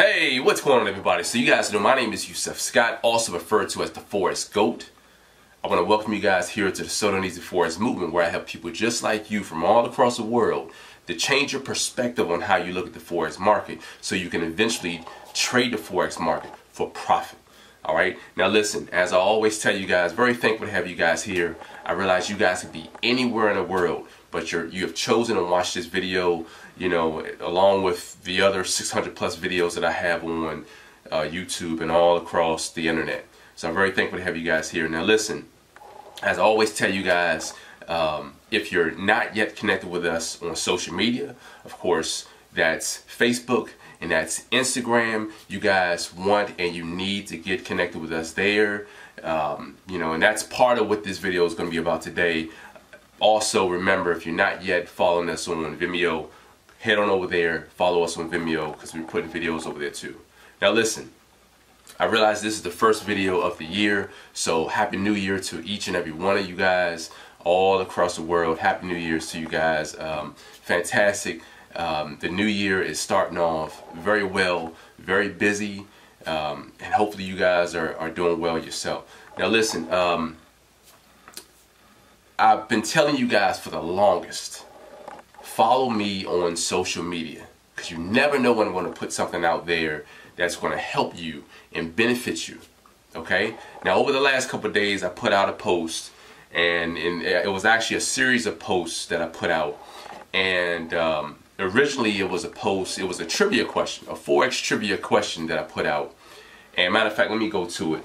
Hey, what's going on, everybody? So you guys know my name is Yusef Scott, also referred to as the Forex GOAT. I want to welcome you guys here to the So Darn Easy Forex movement, where I help people just like you from all across the world to change your perspective on how you look at the Forex market so you can eventually trade the Forex market for profit. All right. Now listen, as I always tell you guys, very thankful to have you guys here. I realize you guys could be anywhere in the world, but you have chosen to watch this video, you know, along with the other 600 plus videos that I have on YouTube and all across the internet. So I'm very thankful to have you guys here. Now listen, as I always tell you guys, if you're not yet connected with us on social media, of course, that's Facebook and that's Instagram. You guys want and you need to get connected with us there. You know, and that's part of what this video is going to be about today. Also, remember, if you're not yet following us on Vimeo, head on over there, follow us on Vimeo, because we're putting videos over there too. Now listen, I realize this is the first video of the year, so Happy New Year to each and every one of you guys all across the world. Happy New Year's to you guys. Fantastic. The new year is starting off very well, very busy, and hopefully you guys are doing well yourself. Now listen, I've been telling you guys for the longest, follow me on social media, because you never know when I'm going to put something out there that's going to help you and benefit you. Okay? Now over the last couple of days I put out a post, and it was actually a series of posts that I put out, and originally it was a post, it was a trivia question, a Forex trivia question that I put out. And matter of fact, let me go to it,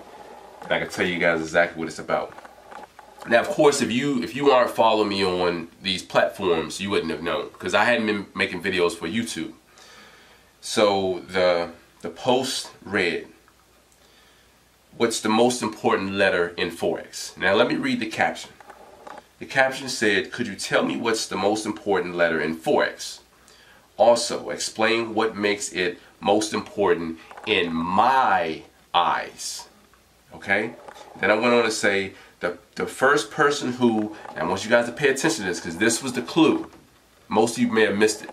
and I can tell you guys exactly what it's about. Now, of course, if you aren't following me on these platforms, you wouldn't have known, because I hadn't been making videos for YouTube. So the post read, what's the most important letter in Forex? Now let me read the caption. The caption said, could you tell me what's the most important letter in Forex? Also, explain what makes it most important in my eyes. Okay? Then I went on to say, the first person who, and I want you guys to pay attention to this because this was the clue. Most of you may have missed it.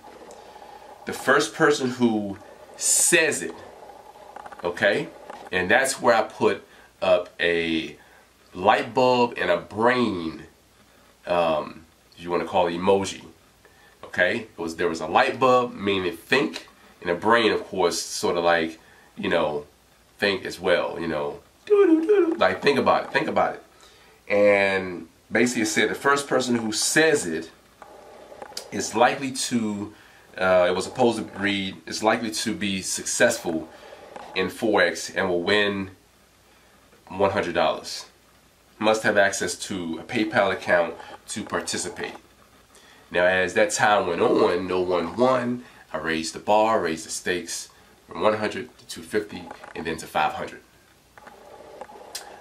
The first person who says it, okay? And that's where I put up a light bulb and a brain, if you want to call it emoji. Okay? There was a light bulb, meaning think, and a brain, of course, sort of like, you know, think as well, you know. Like, think about it, think about it. And basically it said the first person who says it is likely to, it was supposed to read, is likely to be successful in Forex and will win $100. Must have access to a PayPal account to participate. Now as that time went on, no one won. I raised the bar, raised the stakes from 100 to 250 and then to 500.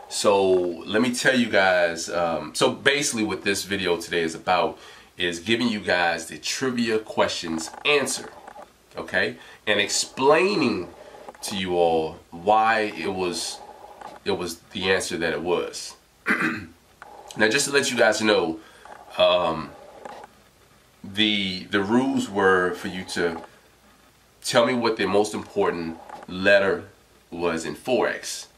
So let me tell you guys, so basically what this video today is about is giving you guys the trivia questions answered, okay? And explaining to you all why it was the answer that it was. Now just to let you guys know, the rules were for you to tell me what the most important letter was in Forex,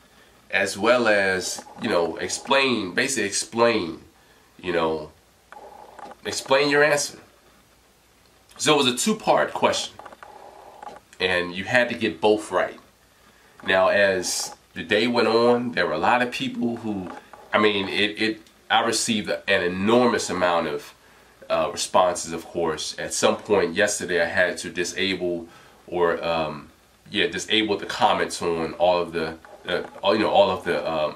as well as, you know, basically explain, you know, explain your answer. So it was a two-part question, and you had to get both right. Now as the day went on, there were a lot of people who, I mean, I received an enormous amount of responses, of course. At some point yesterday I had to disable or disable the comments on all of the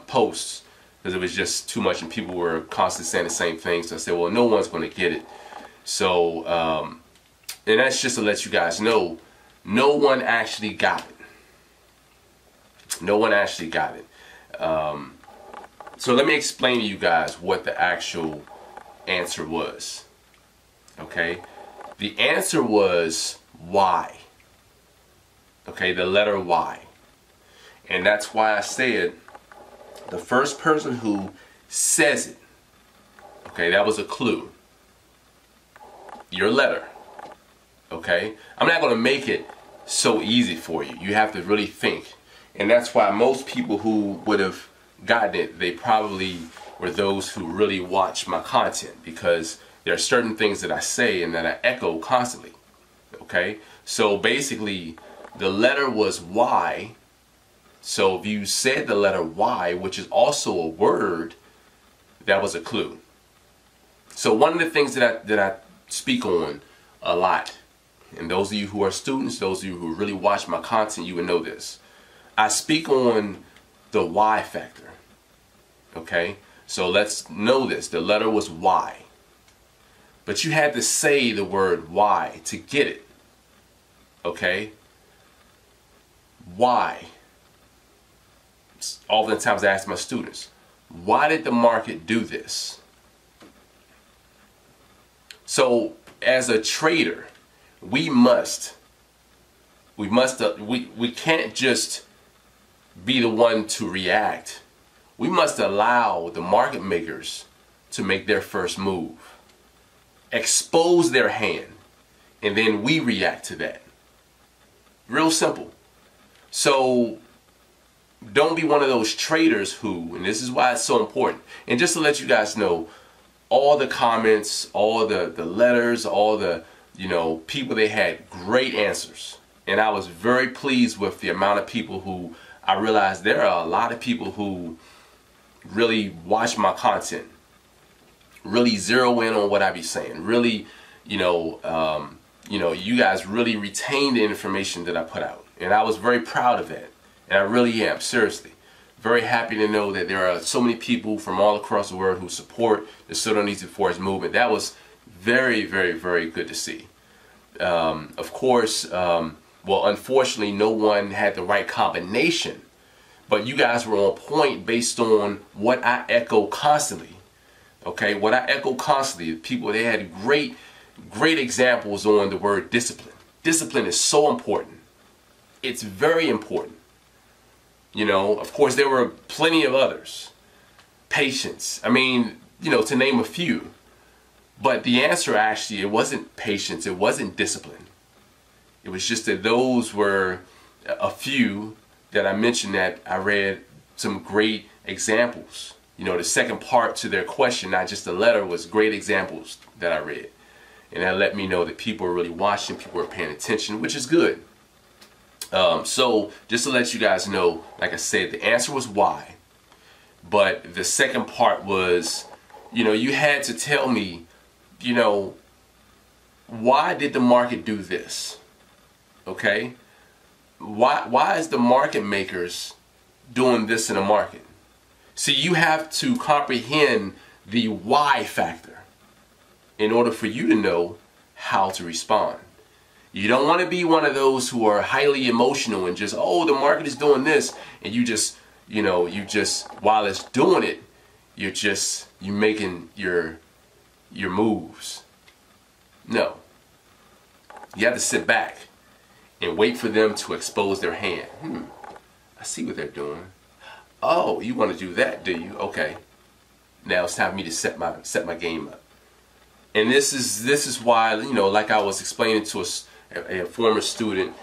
posts, because it was just too much and people were constantly saying the same thing. So I said, well, no one's going to get it. So and that's just to let you guys know, no one actually got it. No one actually got it. So let me explain to you guys what the actual answer was. Okay, the answer was Y. Okay, the letter Y. And that's why I said the first person who says it, okay, that was a clue. Your letter, okay? I'm not going to make it so easy for you. You have to really think. And that's why most people who would have gotten it, they probably were those who really watch my content, because there are certain things that I say and that I echo constantly. Okay? So basically, the letter was Y. So if you said the letter Y, which is also a word, that was a clue. So one of the things that I speak on a lot, and those of you who are students, those of you who really watch my content, you would know this. I speak on the Y factor. Okay? So let's know this. The letter was Y. But you had to say the word Y to get it. Okay? Why? Oftentimes I ask my students, why did the market do this? So as a trader, we can't just be the one to react. We must allow the market makers to make their first move, expose their hand, and then we react to that. Real simple. So don't be one of those traders who, and this is why it's so important, and just to let you guys know, all the comments, all the letters, all the people, they had great answers. And I was very pleased with the amount of people who, I realized there are a lot of people who really watch my content, really zero in on what I be saying, really, you guys really retain the information that I put out. And I was very proud of that. And I really am, seriously. Very happy to know that there are so many people from all across the world who support the So Darn Easy Forex movement. That was very, very, very good to see. Of course, well, unfortunately, no one had the right combination. But you guys were on point based on what I echo constantly. Okay, what I echo constantly. People, they had great examples on the word discipline. Discipline is so important. It's very important. Of course, there were plenty of others. Patience. I mean, to name a few. But the answer actually, it wasn't patience. It wasn't discipline. It was just that those were a few that I mentioned that I read some great examples. The second part to their question, not just the letter, was great examples that I read. And that let me know that people are really watching, people are paying attention, which is good. So just to let you guys know, like I said, the answer was why. But the second part was, you had to tell me, why did the market do this? Okay? Why is the market makers doing this in the market? See, you have to comprehend the why factor in order for you to know how to respond. You don't want to be one of those who are highly emotional and just, oh, the market is doing this, and you just while it's doing it, you're making your moves. No. You have to sit back and wait for them to expose their hand. I see what they're doing. Oh, you want to do that, do you? Okay. Now it's time for me to set my game up. And this is why, like I was explaining to a former student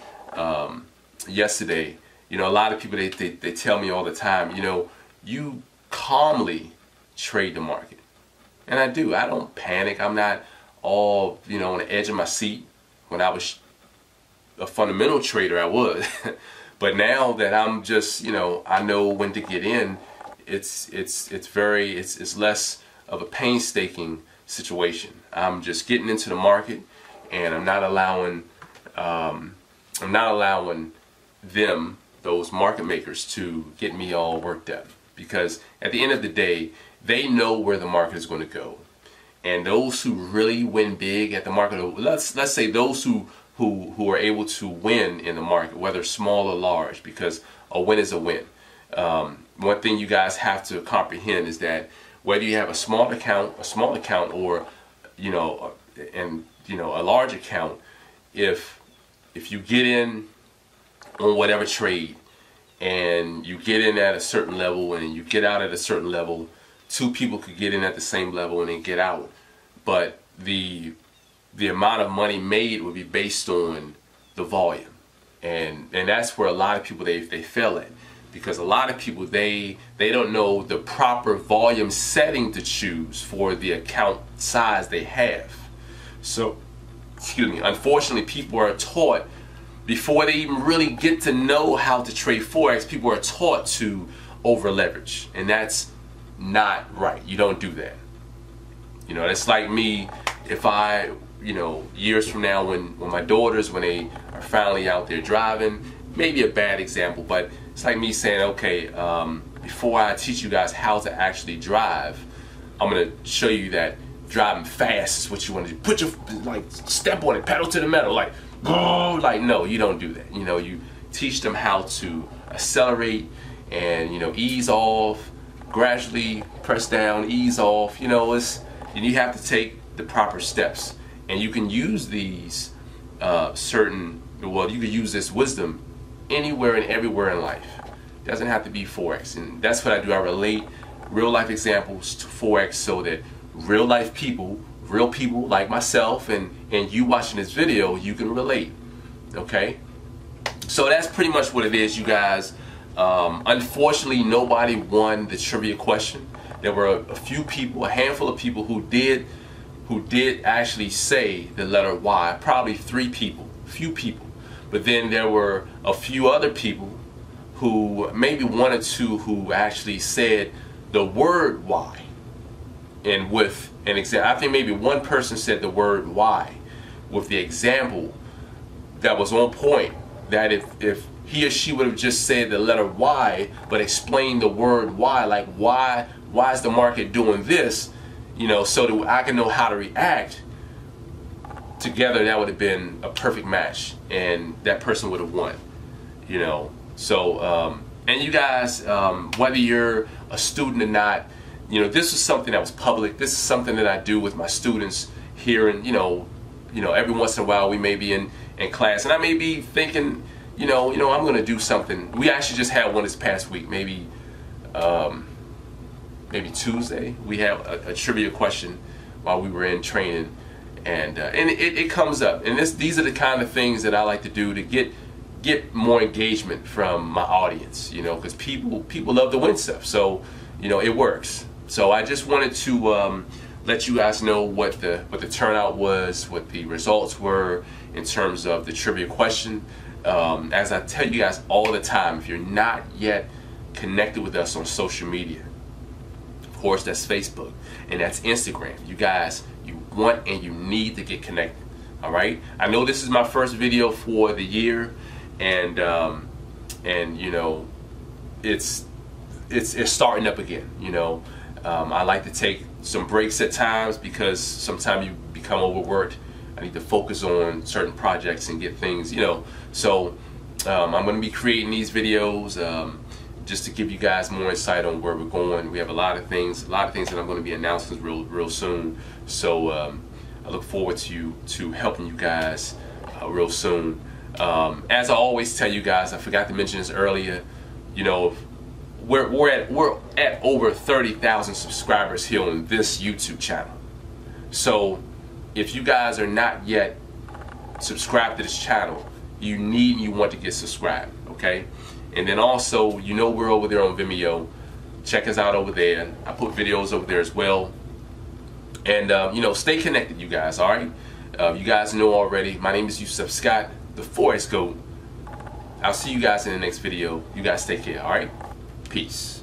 yesterday, a lot of people, they tell me all the time, you calmly trade the market. And I do. I don't panic. I'm not all, on the edge of my seat. When I was a fundamental trader, I was. But now that I'm just, I know when to get in, it's less of a painstaking situation. I'm just getting into the market, and I'm not allowing them, those market makers, to get me all worked up. Because at the end of the day, they know where the market is going to go. And those who really win big at the market, let's say those who are able to win in the market, whether small or large, because a win is a win. One thing you guys have to comprehend is that whether you have a small account, or a large account, if you get in on whatever trade and you get in at a certain level and you get out at a certain level, two people could get in at the same level and then get out, but the amount of money made would be based on the volume. And that's where a lot of people they fail at, because a lot of people they don't know the proper volume setting to choose for the account size they have. So, excuse me, unfortunately people are taught, before they even really get to know how to trade Forex, people are taught to over leverage, and that's not right. You don't do that. You know, that's like me, if I, you know, years from now when my daughters, when they are finally out there driving, maybe a bad example, but it's like me saying, okay, before I teach you guys how to actually drive, I'm going to show you that driving fast is what you want to do. Put your, like, step on it, pedal to the metal, like, like, no, you don't do that. You know, you teach them how to accelerate and, you know, ease off, gradually press down, ease off. You know, you have to take the proper steps, and you can use these you can use this wisdom anywhere and everywhere in life. It doesn't have to be Forex, and that's what I do. I relate real life examples to Forex so that real life people, real people like myself and you watching this video, you can relate. Okay, so that's pretty much what it is, you guys. Unfortunately, nobody won the trivia question. There were a few people, a handful of people who did actually say the letter Y. Probably 3 people, few people. But then there were a few other people who, maybe 1 or 2, who actually said the word Y. And with an example, I think maybe 1 person said the word Y with the example that was on point, that if he or she would have just said the letter Y but explained the word Y, like why is the market doing this, you know, so that I can know how to react, together that would have been a perfect match, and that person would have won, you know. So and you guys, whether you're a student or not, you know, this is something that was public. This is something that I do with my students here, and you know, every once in a while we may be in class, and I may be thinking, you know, I'm going to do something. We actually just had one this past week, maybe Tuesday. We have a trivia question while we were in training, and it comes up, and these are the kind of things that I like to do to get more engagement from my audience, you know, because people love to win stuff, so you know it works. So I just wanted to let you guys know what the turnout was, what the results were in terms of the trivia question. As I tell you guys all the time, if you're not yet connected with us on social media, of course that's Facebook and that's Instagram, you guys, you want and you need to get connected. All right, I know this is my first video for the year, and you know, it's starting up again. You know, I like to take some breaks at times because sometimes you become overworked. I need to focus on certain projects and get things, you know. So I'm going to be creating these videos just to give you guys more insight on where we're going. We have a lot of things that I'm going to be announcing real soon. So I look forward to helping you guys real soon. As I always tell you guys, I forgot to mention this earlier, you know, we're at over 30,000 subscribers here on this YouTube channel. So if you guys are not yet subscribed to this channel, you want to get subscribed, okay? And then also, you know, we're over there on Vimeo. Check us out over there. I put videos over there as well. And you know, stay connected, you guys. All right. You guys know already. My name is Yusef Scott, the Forex GOAT. I'll see you guys in the next video. You guys take care. All right. Peace.